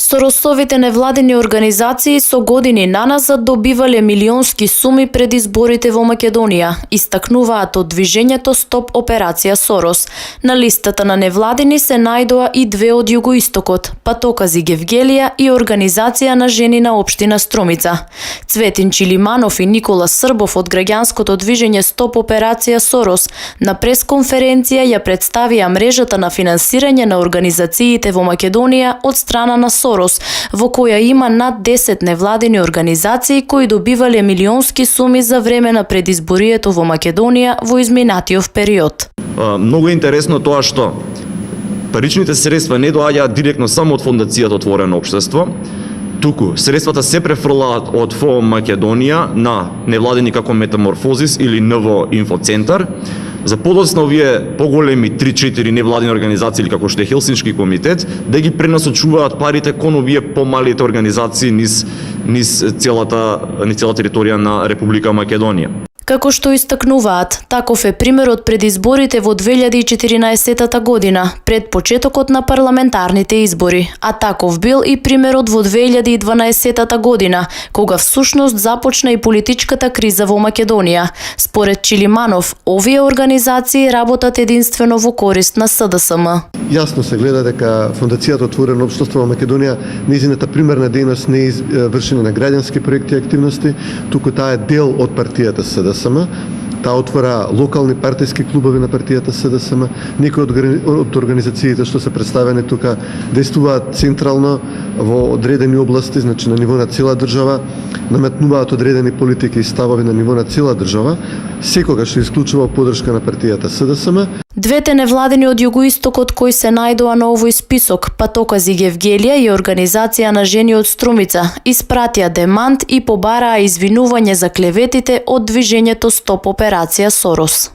Соросовите невладини организации со години наназад добивале милионски суми пред изборите во Македонија, истакнуваат од движењето Стоп операција Сорос. На листата на невладини се најдоа и две од југоистокот, Патокази Гевгелија и Организација на жени на општина Струмица. Цветин Чилиманов и Никола Србов од граѓанското движење Стоп операција Сорос на пресконференција ја представија мрежата на финансирање на организациите во Македонија од страна на Сорос, во која има над 10 невладини организации кои добивале милионски суми за време на предизборието во Македонија во изминатиот период. Многу е интересно тоа што паричните средства не доаѓаат директно само од фондацијата Отворено општество, туку средствата се префрлаат од ФО Македонија на невладини како Метаморфозис или НВО Инфоцентар. За подоцна овие поголеми 3-4 невладини организации или како што е Хелсиншки комитет да ги пренасочуваат парите кон овие помалите организации низ целата територија на Република Македонија. Како што истакнуваат, таков е примерот пред изборите во 2014 година, пред почетокот на парламентарните избори, а таков бил и примерот во 2012 година, кога всушност започна и политичката криза во Македонија. Според Чилиманов, овие организации работат единствено во корист на СДСМ. Јасно се гледа дека Фондацијата Отворено општество во Македонија, нејзината примерна дејност не е вршење на граѓански проекти и активности, туку таа е дел од партијата СДСМ. Таа отвора локални партиски клубови на партијата СДСМ. Некои од организациите што се представени тука действуваат централно во одредени области, значи на ниво на цела држава, наметнуваат одредени политики и ставови на ниво на цела држава, секогаш се исклучува поддршка на партијата СДСМ. Двете невладини од југоистокот кои се најдоа на овој список, Патокази Гевгелија и Организација на жени од Струмица, испратија демант и побараа извинување за клеветите од движењето Стоп операција Сорос.